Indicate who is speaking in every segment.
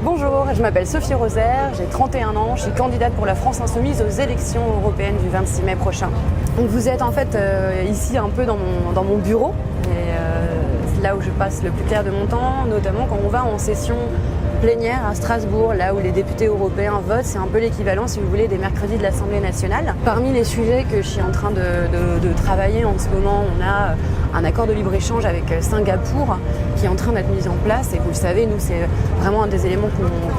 Speaker 1: Bonjour, je m'appelle Sophie Rosaire, j'ai 31 ans, je suis candidate pour la France Insoumise aux élections européennes du 26 mai prochain. Donc vous êtes en fait ici un peu dans mon bureau, et c'est là où je passe le plus clair de mon temps, notamment quand on va en session plénière à Strasbourg, là où les députés européens votent. C'est un peu l'équivalent, si vous voulez, des mercredis de l'Assemblée nationale. Parmi les sujets que je suis en train de travailler en ce moment, on a un accord de libre-échange avec Singapour qui est en train d'être mis en place. Et vous le savez, nous, c'est vraiment un des éléments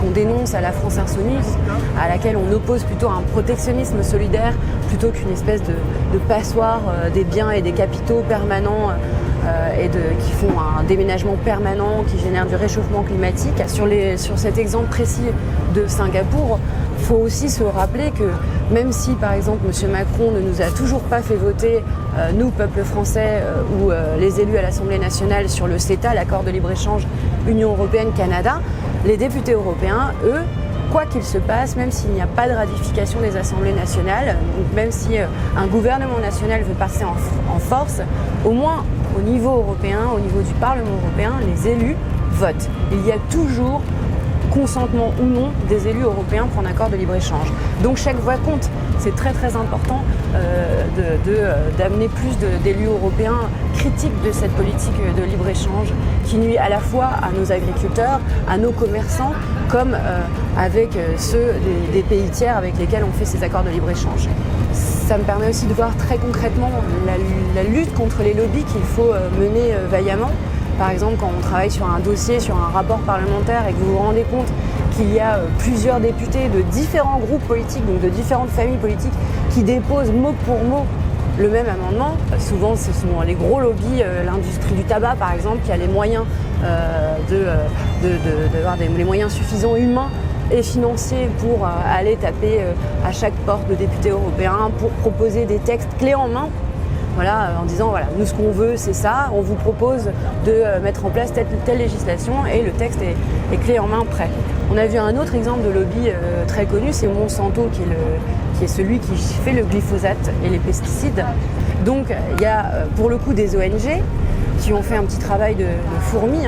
Speaker 1: qu'on dénonce à la France Insoumise, à laquelle on oppose plutôt un protectionnisme solidaire plutôt qu'une espèce de passoire des biens et des capitaux permanents qui font un déménagement permanent qui génère du réchauffement climatique. Sur cet exemple précis de Singapour, il faut aussi se rappeler que même si par exemple M. Macron ne nous a toujours pas fait voter, nous, peuple français ou les élus à l'Assemblée nationale, sur le CETA, l'accord de libre-échange Union européenne-Canada, les députés européens, eux, quoi qu'il se passe, même s'il n'y a pas de ratification des assemblées nationales, donc même si un gouvernement national veut passer en force, au moins au niveau européen, au niveau du Parlement européen, les élus votent. Il y a toujours consentement ou non des élus européens pour un accord de libre-échange. Donc chaque voix compte. C'est très très important d'amener plus d'élus européens critiques de cette politique de libre-échange qui nuit à la fois à nos agriculteurs, à nos commerçants, comme avec ceux des pays tiers avec lesquels on fait ces accords de libre-échange. Ça me permet aussi de voir très concrètement la lutte contre les lobbies qu'il faut mener vaillamment. Par exemple, quand on travaille sur un dossier, sur un rapport parlementaire et que vous vous rendez compte qu'il y a plusieurs députés de différents groupes politiques, donc de différentes familles politiques, qui déposent mot pour mot le même amendement, souvent ce sont les gros lobbies, l'industrie du tabac par exemple, qui a les moyens d'avoir les moyens suffisants humains et financiers pour aller taper à chaque porte de députés européens, pour proposer des textes clés en main. Voilà, en disant, voilà, nous ce qu'on veut c'est ça, on vous propose de mettre en place telle législation et le texte est clé en main prêt. On a vu un autre exemple de lobby très connu, c'est Monsanto qui est celui qui fait le glyphosate et les pesticides. Donc il y a pour le coup des ONG qui ont fait un petit travail de fourmi,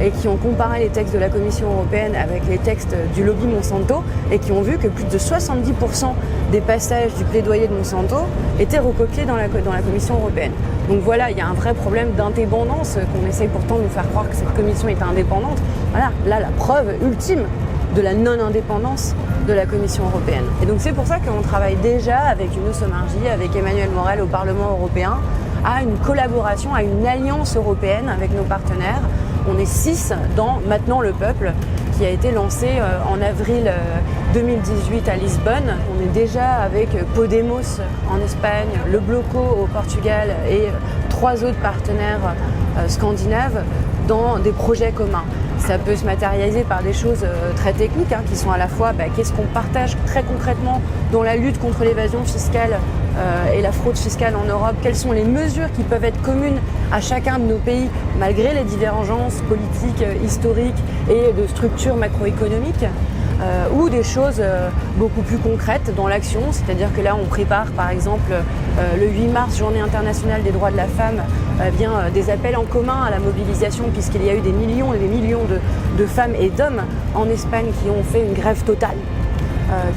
Speaker 1: et qui ont comparé les textes de la Commission européenne avec les textes du lobby Monsanto et qui ont vu que plus de 70% des passages du plaidoyer de Monsanto étaient recopiés dans la Commission européenne. Donc voilà, il y a un vrai problème d'indépendance qu'on essaye pourtant de nous faire croire que cette commission est indépendante. Voilà, là la preuve ultime de la non-indépendance de la Commission européenne. Et donc c'est pour ça qu'on travaille déjà avec Younous Omarjee, avec Emmanuel Morel au Parlement européen, à une collaboration, à une alliance européenne avec nos partenaires. On est 6 dans Maintenant le Peuple, qui a été lancé en avril 2018 à Lisbonne. On est déjà avec Podemos en Espagne, le Bloco au Portugal et 3 autres partenaires scandinaves dans des projets communs. Ça peut se matérialiser par des choses très techniques qui sont à la fois qu'est-ce qu'on partage très concrètement dans la lutte contre l'évasion fiscale et la fraude fiscale en Europe, quelles sont les mesures qui peuvent être communes à chacun de nos pays malgré les divergences politiques, historiques et de structures macroéconomiques, ou des choses beaucoup plus concrètes dans l'action, c'est-à-dire que là on prépare par exemple le 8 mars, journée internationale des droits de la femme, des appels en commun à la mobilisation, puisqu'il y a eu des millions et des millions de femmes et d'hommes en Espagne qui ont fait une grève totale,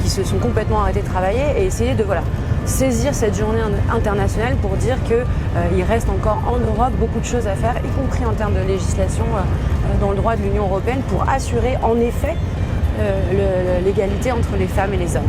Speaker 1: qui se sont complètement arrêtés de travailler, et essayer de saisir cette journée internationale pour dire qu'il reste encore en Europe beaucoup de choses à faire, y compris en termes de législation dans le droit de l'Union européenne, pour assurer en effet l'égalité entre les femmes et les hommes.